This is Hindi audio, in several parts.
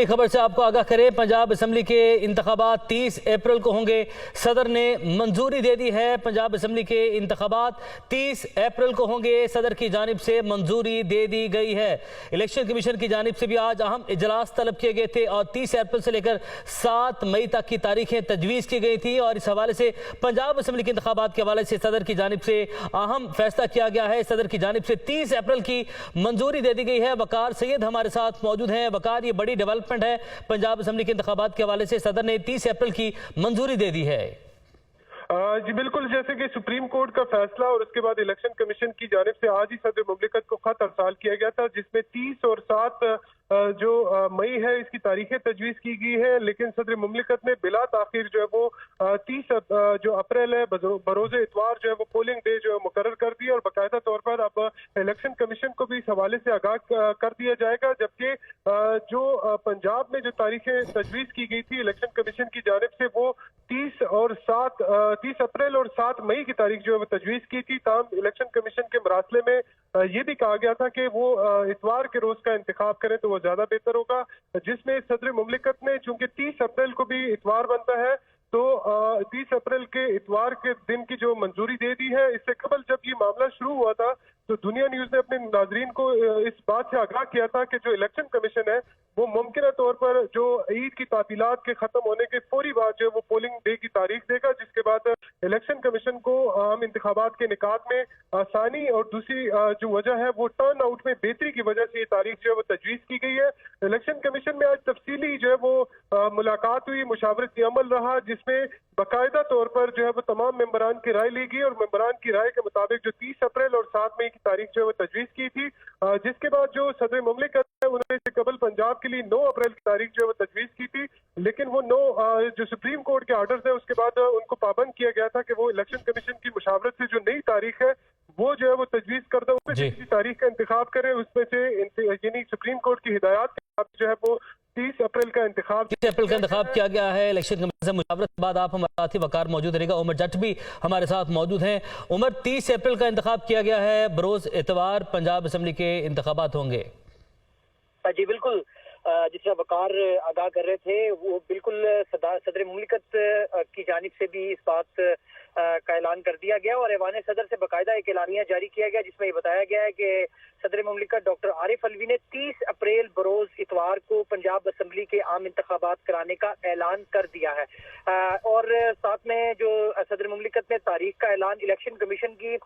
खबर से आपको आगाह करें, पंजाब असम्बली के इंतखाबात 30 अप्रैल को होंगे। सदर ने मंजूरी दे दी है। पंजाब असम्बली के इंतखाबात 30 अप्रैल को होंगे। सदर की जानिब से मंजूरी दे दी गई है। इलेक्शन कमीशन की जानिब से भी आज अहम इजलास तलब किए गए थे और 30 अप्रैल से लेकर 7 मई तक की तारीखें तजवीज़ की गई थी और इस हवाले से पंजाब असम्बली के इंतखाबात के हवाले से सदर की जानिब से अहम फैसला किया गया है। सदर की जानिब से 30 अप्रैल की मंजूरी दे दी गई है। वकार सैयद हमारे साथ मौजूद हैं। वकार, ये बड़ी डेवलपमेंट है, पंजाब असम्बली के इंतखाबात के हवाले से सदर ने 30 अप्रैल की मंजूरी दे दी है। जी बिल्कुल, जैसे कि सुप्रीम कोर्ट का फैसला और उसके बाद इलेक्शन कमीशन की जानिब से आज ही सदर मुमलिकत को खत अरसाल किया गया था, जिसमें 30 और 7 जो मई है इसकी तारीखें तजवीज़ की गई है। लेकिन सदर मुमलिकत ने बिला ताखिर जो है वो 30 जो अप्रैल है बरोज़ इतवार जो है वो पोलिंग डे जो है मुकर्रर कर दिया और बाकायदा तौर पर अब इलेक्शन कमीशन को भी इस हवाले से आगाह कर दिया जाएगा। जबकि जो पंजाब में जो तारीखें तजवीज़ की गई थी इलेक्शन कमीशन की जानिब से वो 30 अप्रैल और 7 मई की तारीख जो है वो तजवीज़ की थी। ताहम इलेक्शन कमीशन के मरासले में ये भी कहा गया था कि वो इतवार के रोज का इंतखाब करें तो वो ज्यादा बेहतर होगा, जिसमें सदर मुमलिकत ने चूंकि 30 अप्रैल को भी इतवार बनता है तो 30 अप्रैल के इतवार के दिन की जो मंजूरी दे दी है। इससे कबल जब ये मामला शुरू हुआ था तो दुनिया न्यूज ने अपने नाजरीन को इस बात से आगाह किया था कि जो इलेक्शन कमीशन है वो मुमकिन तौर पर जो ईद की तातीलात के खत्म होने के फौरी बाद जो है वो पोलिंग डे की तारीख देगा, जिसके बाद इलेक्शन कमीशन को आम इंतखाबात के निकात में आसानी और दूसरी जो वजह है वो टर्न आउट में बेहतरी की वजह से ये तारीख जो है वो तजवीज़ की गई है। इलेक्शन कमीशन में आज तफसीली जो है वो मुलाकात हुई, मुशावरती अमल रहा, जिसमें बाकायदा तौर पर जो है वो तमाम मेंबरान की राय ली गई और मेंबरान की राय के मुताबिक जो 30 अप्रैल और 7 मई की तारीख जो है वो तजवीज़ की थी, जिसके बाद जो सदर मुमलिकत है उन्होंने इससे कबल पंजाब के लिए 9 अप्रैल की तारीख जो है वो तजवीज़ की थी। लेकिन वो 9 जो सुप्रीम कोर्ट के ऑर्डर्स है उसके बाद उनको पाबंद किया गया था कि वो इलेक्शन कमीशन की मुशावरत से जो नई तारीख है वो जो है वो तजवीज़ करदा उसमें से किसी तारीख का इंतखाब करें, उसमें से यानी सुप्रीम कोर्ट की हिदायत के साथ जो है वो 30 अप्रैल का इंतखाब किया गया है। इलेक्शन कमीशन से मुशावरत के बाद आप हमारे साथी वकार मौजूद रहेगा। उमर जट भी हमारे साथ मौजूद हैं। उमर, 30 अप्रैल का इंतखाब किया गया है, बरोज इतवार पंजाब असम्बली के इंतखाबात होंगे। जी बिल्कुल, जिस तरह वकार आगाह कर रहे थे वो बिल्कुल सदर मुमलिकत की जानिब से भी इस बात का ऐलान कर दिया गया और ऐवान सदर से बाकायदा एक एलानिया जारी किया गया जिसमें ये बताया गया है कि सदर मुमलिकत डॉक्टर आरिफ अलवी ने 30 अप्रैल बरोज इतवार को पंजाब असम्बली के आम इंतखाबात कराने का ऐलान कर दिया है। और साथ में जो सदर मुमलिकत ने तारीख का ऐलान इलेक्शन कमीशन की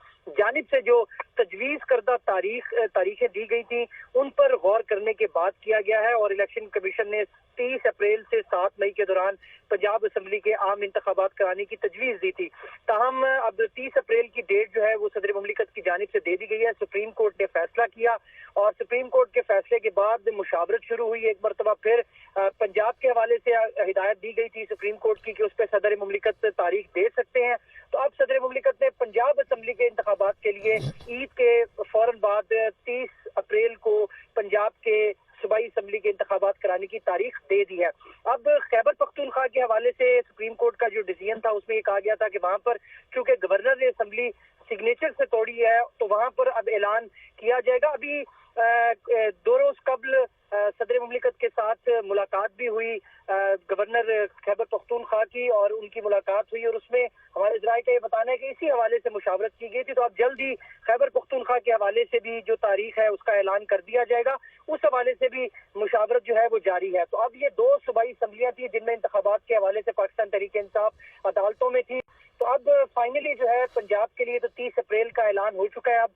जानिब से जो तजवीज़ करदा तारीखें दी गई थी उन पर गौर करने के बाद किया गया है और इलेक्शन कमीशन ने 30 अप्रैल से 7 मई के दौरान पंजाब असम्बली के आम इंतखाबात कराने की तजवीज़ दी थी। ताहम अब 30 अप्रैल की डेट जो है वो सदर मुमलिकत की जानिब से दे दी गई है। सुप्रीम कोर्ट ने फैसला किया और सुप्रीम कोर्ट के फैसले के बाद मुशावरत शुरू हुई। एक मरतबा फिर पंजाब के हवाले से हिदायत दी गई थी सुप्रीम कोर्ट की कि उस पर सदर मुमलिकत तारीख दे सकते हैं। तो अब सदर मुमलिकत ने पंजाब असम्बली के इंतखाबात के लिए ईद के फौरन बाद 30 अप्रैल को पंजाब के सूबाई असम्बली के इंतखाबात कराने की तारीख दे दी है। अब खैबर पख्तूनख्वा के हवाले से सुप्रीम कोर्ट का जो डिसीजन था उसमें ये कहा गया था कि वहां पर क्योंकि गवर्नर ने असम्बली सिग्नेचर से तोड़ी है तो वहां पर अब ऐलान किया जाएगा। अभी 2 रोज कबल सदर मुमलिकत के साथ मुलाकात भी हुई गवर्नर खैबर पख्तूनख्वा की और उनकी मुलाकात हुई और उसमें हमारे ज़राए का ये बताना है कि इसी हवाले से मुशावरत की गई थी। तो अब जल्द ही खैबर पख्तूनख्वा के हवाले से भी जो तारीख है उसका ऐलान कर दिया जाएगा, उस हवाले से भी मुशावरत जो है वो जारी है। तो अब ये 2 सूबाई असम्बलियाँ थी जिनमें इंतखाबात के हवाले से पाकिस्तान तहरीक इंसाफ अदालतों में थी। तो अब फाइनली जो है पंजाब के लिए तो 30 अप्रैल का ऐलान हो चुका है। अब